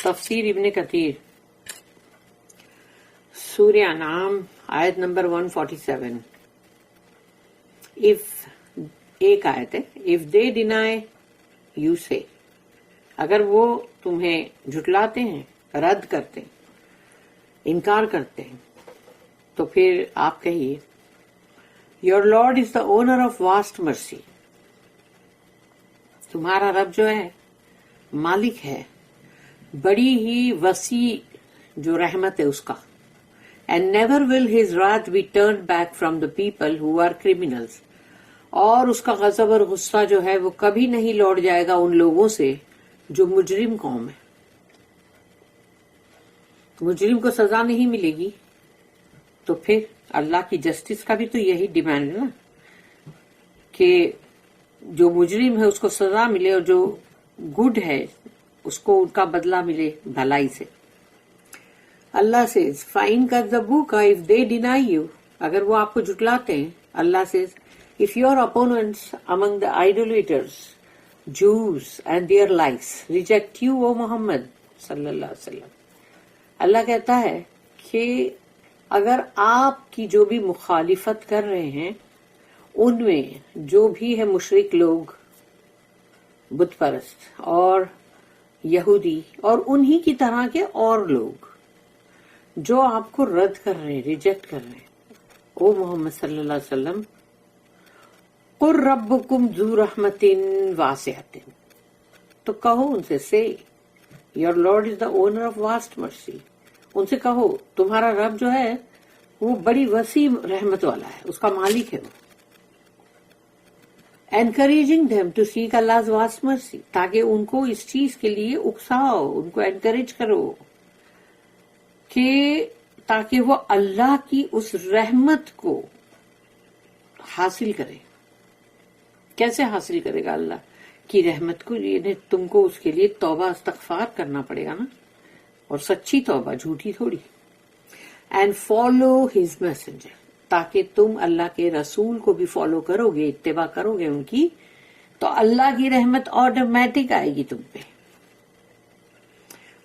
تفسیر ابن کثیر سورہ انعام آیت نمبر 147. ایک آیت ہے. اف دے ڈینائی یو سے، اگر وہ تمہیں جھٹلاتے ہیں، رد کرتے ہیں، انکار کرتے ہیں، تو پھر آپ کہیے your lord is the owner of vast مرسی. تمہارا رب جو ہے مالک ہے بڑی ہی وسیع جو رحمت ہے اس کا. And never will his wrath be turned back from the people who are criminals. اور اس کا غضب اور غصہ جو ہے وہ کبھی نہیں لوٹ جائے گا ان لوگوں سے جو مجرم قوم ہے. مجرم کو سزا نہیں ملے گی تو پھر اللہ کی جسٹس کا بھی تو یہی ڈیمانڈ ہے نا کہ جو مجرم ہے اس کو سزا ملے اور جو گڈ ہے اس کو ان کا بدلہ ملے بھلائی سے. اللہ سے فائن کذبوک اف دے ڈینائی یو، اگر وہ آپ کو جھٹلاتے ہیں. اللہ سے if your opponents among the idolaters, Jews and their likes reject you, O Muhammad صلی اللہ علیہ وسلم. اللہ کہتا ہے کہ اگر آپ کی جو بھی مخالفت کر رہے ہیں ان میں جو بھی ہے مشرک لوگ، بت پرست اور یہودی اور انہی کی طرح کے اور لوگ جو آپ کو رد کر رہے ہیں، ریجیکٹ کر رہے ہیں، او محمد صلی اللہ علیہ وسلم قُلْ رَبُّكُمْ ذُو رَحْمَةٍ وَاسِعَةٍ، تو کہو ان سے your lord is the owner of vast mercy. ان سے کہو تمہارا رب جو ہے وہ بڑی وسیع رحمت والا ہے، اس کا مالک ہے وہ. encouraging them to seek Allah's vast mercy، تاکہ ان کو اس چیز کے لیے اکساؤ، ان کو انکریج کرو کہ تاکہ وہ اللہ کی اس رحمت کو حاصل کرے. کیسے حاصل کرے گا اللہ کی رحمت کو؟ یعنی تم کو اس کے لیے توبہ استغفار کرنا پڑے گا نا، اور سچی توبہ، جھوٹی تھوڑی. اینڈ فالو ہز میسنجر، تاکہ تم اللہ کے رسول کو بھی فالو کرو گے، اتباع کرو گے ان کی، تو اللہ کی رحمت آٹومیٹک آئے گی تم پہ.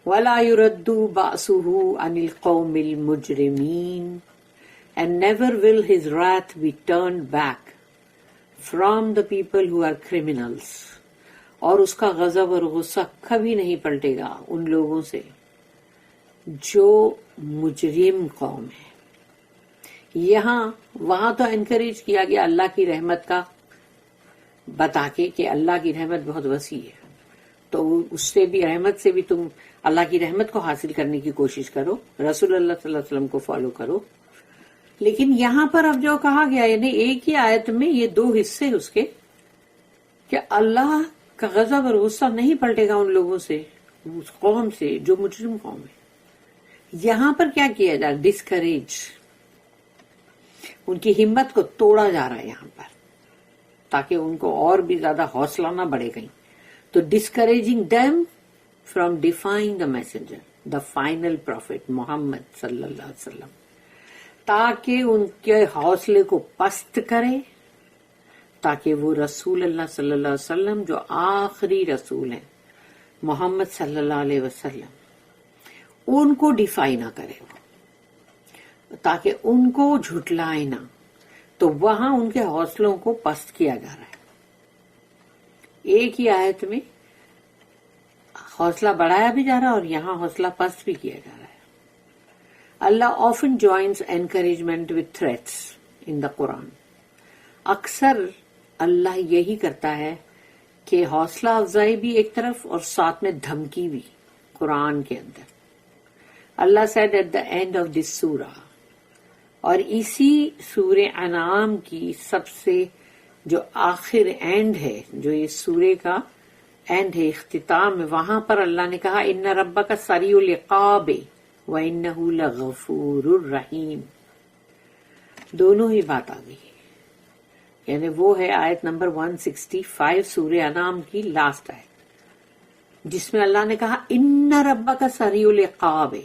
وَلَا يُرَدُّ بَأْسُهُ عَنِ الْقَوْمِ الْمُجْرِمِينَ and never will his wrath be turned back from the people who are criminals. اور اس کا غضب اور غصہ کبھی نہیں پلٹے گا ان لوگوں سے جو مجرم قوم ہے. یہاں وہاں تو انکریج کیا گیا اللہ کی رحمت کا بتا کے کہ اللہ کی رحمت بہت وسیع ہے، تو اس سے بھی رحمت سے بھی تم اللہ کی رحمت کو حاصل کرنے کی کوشش کرو، رسول اللہ صلی اللہ علیہ وسلم کو فالو کرو. لیکن یہاں پر اب جو کہا گیا یعنی ایک ہی آیت میں یہ دو حصے اس کے کہ اللہ کا غضب اور غصہ نہیں پلٹے گا ان لوگوں سے، اس قوم سے جو مجرم قوم ہے. یہاں پر کیا کیا جا رہا؟ ڈسکریج، ان کی ہمت کو توڑا جا رہا ہے یہاں پر تاکہ ان کو اور بھی زیادہ حوصلہ نہ بڑھے کہیں. تو discouraging them from defying the messenger the final prophet Muhammad صلی اللہ علیہ وسلم، تاکہ ان کے حوصلے کو پست کرے، تاکہ وہ رسول اللہ صلی اللہ علیہ وسلم جو آخری رسول ہیں محمد صلی اللہ علیہ وسلم ان کو ڈیفائی نہ کرے، تاکہ ان کو جھٹلائے نہ. تو وہاں ان کے حوصلوں کو پست کیا جا رہا ہے. ایک ہی آیت میں حوصلہ بڑھایا بھی جا رہا ہے اور یہاں حوصلہ پست بھی کیا جا رہا ہے. اللہ often joins encouragement with threats in the Quran. اکثر اللہ یہی کرتا ہے کہ حوصلہ افزائی بھی ایک طرف اور ساتھ میں دھمکی بھی قرآن کے اندر. اللہ said at the end of this surah، اور اسی سورہ انعام کی سب سے جو آخر اینڈ ہے، جو اس سورے کا اینڈ ہے، اختتام ہے، وہاں پر اللہ نے کہا ان ربک سریع العقاب وَإِنَّهُ لَغَفُورٌ الرحیم. دونوں ہی بات آ گئی، یعنی وہ ہے آیت نمبر 165 سورہ انعام کی لاسٹ آیت، جس میں اللہ نے کہا ان ربک سریع العقاب،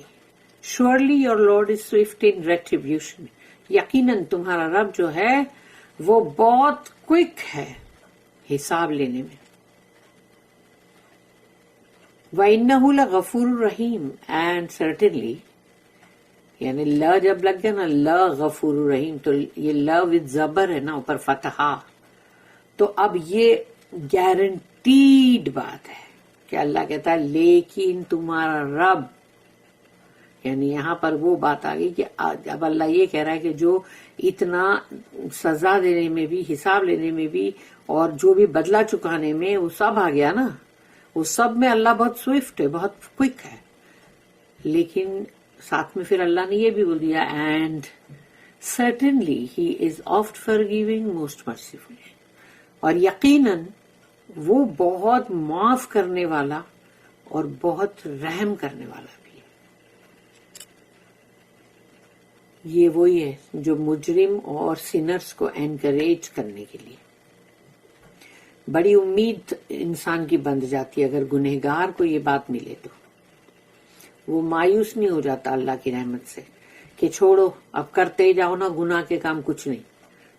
surely your Lord is swift in retribution، یقیناً تمہارا رب جو ہے وہ بہت کوئک ہے حساب لینے میں. وَإِنَّهُ لَغَفُورٌ رَحِيمٌ اینڈ سرٹنلی، یعنی ل جب لگ گیا نا ل غفور رحیم، تو یہ ل وتھ زبر ہے نا اوپر فتحہ، تو اب یہ گارنٹیڈ بات ہے کہ اللہ کہتا ہے لیکن تمہارا رب، یعنی یہاں پر وہ بات آ گئی کہ اب اللہ یہ کہہ رہا ہے کہ جو اتنا سزا دینے میں بھی، حساب لینے میں بھی، اور جو بھی بدلہ چکانے میں، وہ سب آ گیا نا، وہ سب میں اللہ بہت سوئفٹ ہے، بہت کوئک ہے. لیکن ساتھ میں پھر اللہ نے یہ بھی بول دیا and certainly he is oft forgiving most merciful, اور یقیناً وہ بہت معاف کرنے والا اور بہت رحم کرنے والا بھی ہے. یہ وہی ہے جو مجرم اور سینرز کو انکریج کرنے کے لیے بڑی امید انسان کی بند جاتی ہے. اگر گنہگار کو یہ بات ملے تو وہ مایوس نہیں ہو جاتا اللہ کی رحمت سے کہ چھوڑو اب کرتے جاؤ نا گناہ کے کام، کچھ نہیں،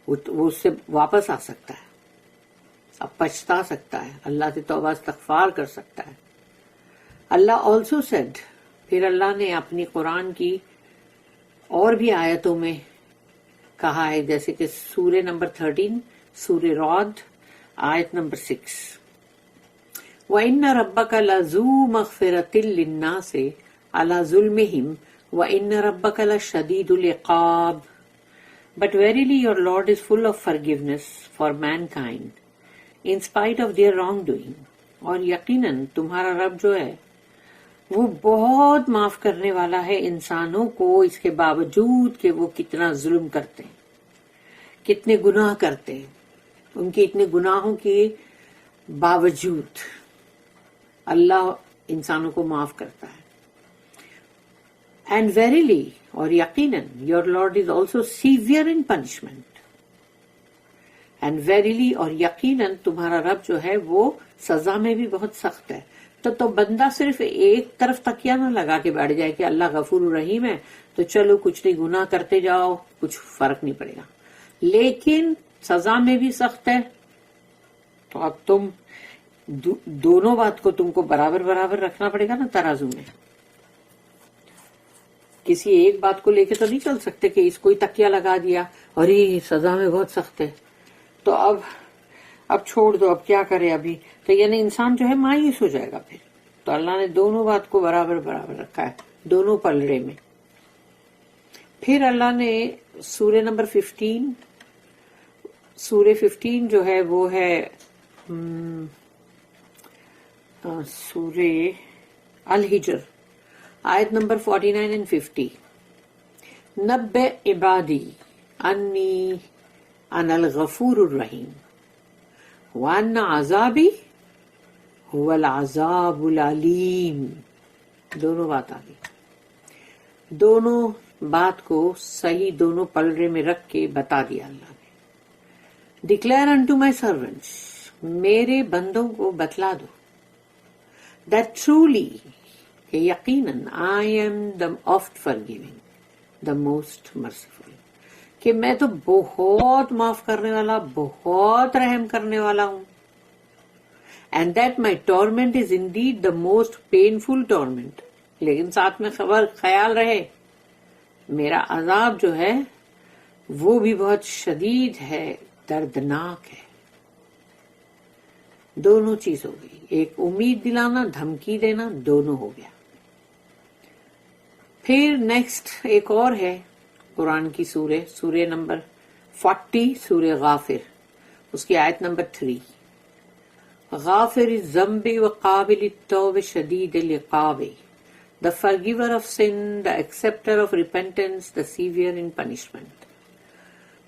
وہ اس سے واپس آ سکتا ہے، اب پچھتا سکتا ہے، اللہ سے توبہ استغفار کر سکتا ہے. اللہ آلسو سیڈ، پھر اللہ نے اپنی قرآن کی اور بھی آیتوں میں کہا ہے، جیسے کہ سورہ نمبر 13 سورہ رعد آیت نمبر 6، وَإِنَّ رَبَّكَ لَذُو مَغْفِرَةٍ لِلنَّاسِ عَلَى ظُلْمِهِمْ وَإِنَّ رَبَّكَ لَشَدِيدُ الْعِقَابِ But verily your Lord is full of forgiveness for mankind in spite of their wrongdoing. اور یقیناً تمہارا رب جو ہے وہ بہت معاف کرنے والا ہے انسانوں کو، اس کے باوجود کہ وہ کتنا ظلم کرتے ہیں، کتنے گناہ کرتے ہیں، ان کے اتنے گناہوں کے باوجود اللہ انسانوں کو معاف کرتا ہے. اینڈ ویریلی، اور یقیناً your lord is also severe in punishment. And verily, اور یقیناً تمہارا رب جو ہے وہ سزا میں بھی بہت سخت ہے. تو بندہ صرف ایک طرف تکیہ نہ لگا کے بیٹھ جائے کہ اللہ غفور الرحیم ہے تو چلو کچھ نہیں، گناہ کرتے جاؤ، کچھ فرق نہیں پڑے گا. لیکن سزا میں بھی سخت ہے، تو اب تم دونوں بات کو تم کو برابر برابر رکھنا پڑے گا نا ترازو میں. کسی ایک بات کو لے کے تو نہیں چل سکتے کہ اس کو ہی تکیہ لگا دیا اور یہ سزا میں بہت سخت ہے تو اب چھوڑ دو، اب کیا کرے ابھی، تو یعنی انسان جو ہے مایوس ہو جائے گا پھر. تو اللہ نے دونوں بات کو برابر برابر رکھا ہے دونوں پلڑے میں. پھر اللہ نے سورہ نمبر 15، سورہ 15 جو ہے وہ ہے سورہ الحجر آیت نمبر 49 and 50، نبئ عبادی انی انا الغفور الرحیم وان عذابی هو العذاب العلیم. دونوں بات آ گئی، دونوں بات کو صحیح دونوں پلڑے میں رکھ کے بتا دیا اللہ نے. ڈکلیئر انٹو مائی سرونٹس، میرے بندوں کو بتلا دو، دیٹ ٹرولی، کہ یقیناً I am the oft forgiving the most merciful, کہ میں تو بہت معاف کرنے والا، بہت رحم کرنے والا ہوں. And that my torment is indeed the most painful torment. لیکن ساتھ میں خیال رہے میرا عذاب جو ہے وہ بھی بہت شدید ہے، دردناک ہے. دونوں چیز ہو گئی، ایک امید دلانا، دھمکی دینا، دونوں ہو گیا. پھر نیکسٹ ایک اور ہے قرآن کی سورہ نمبر 40 سورہ غافر، اس کی آیت نمبر 3، غافر الذنب وقابل التوب شدید العقاب، the forgiver of sin, the acceptor of repentance, the severe in punishment.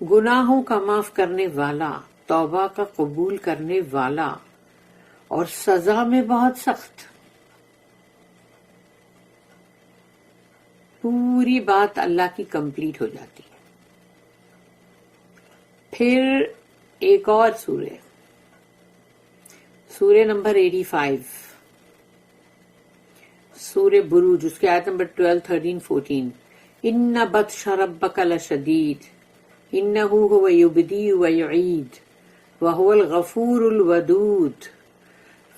گناہوں کا معاف کرنے والا، توبہ کا قبول کرنے والا، اور سزا میں بہت سخت. پوری بات اللہ کی کمپلیٹ ہو جاتی ہے. پھر ایک اور سورہ نمبر 85 سورہ بروج، اس کی آیت نمبر 12، 13، 14، ان بطش ربک لشدید انہ هو یبدی ویعید وهو الغفور Wadood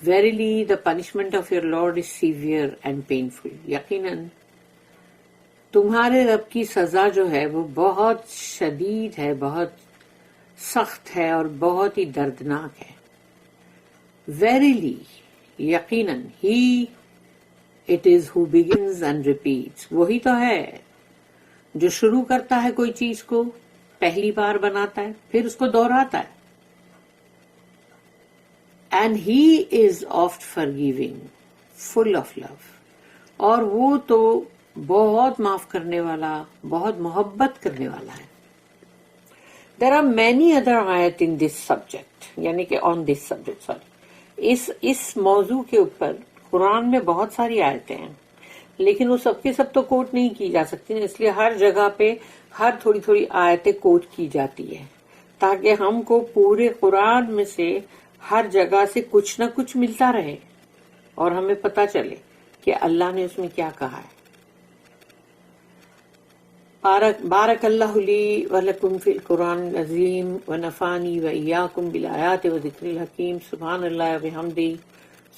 Verily, the punishment of your Lord is severe and painful. یقیناً تمہارے رب کی سزا جو ہے وہ بہت شدید ہے، بہت سخت ہے اور بہت ہی دردناک ہے. Verily, یقیناً، He it is who begins and repeats. وہی تو ہے جو شروع کرتا ہے کوئی چیز کو، پہلی بار بناتا ہے، پھر اس کو دہراتا ہے. And he is oft forgiving, full of love. اور وہ تو بہت معاف کرنے والا، بہت محبت کرنے والا ہے. There are many other ayat in this subject، یعنی کہ on this subject، sorry. اس موضوع کے اوپر قرآن میں بہت ساری آیتیں ہیں، لیکن وہ سب کے سب تو کوٹ نہیں کی جا سکتی، اس لیے ہر جگہ پہ ہر تھوڑی تھوڑی آیتیں کوٹ کی جاتی ہے تاکہ ہم کو پورے قرآن میں سے ہر جگہ سے کچھ نہ کچھ ملتا رہے اور ہمیں پتہ چلے کہ اللہ نے اس میں کیا کہا ہے. بارک اللہ لی ولکم فی القرآن العظیم ونفعنی وإیاکم بالآیات وذکر الحکیم. سبحان اللہ وبحمدہ،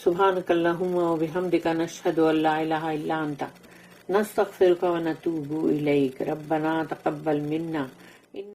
سبحانک اللہم وبحمدک، نشہد ان لا الہ الا انت، نستغفرک ونتوب الیک. ربنا تقبل منا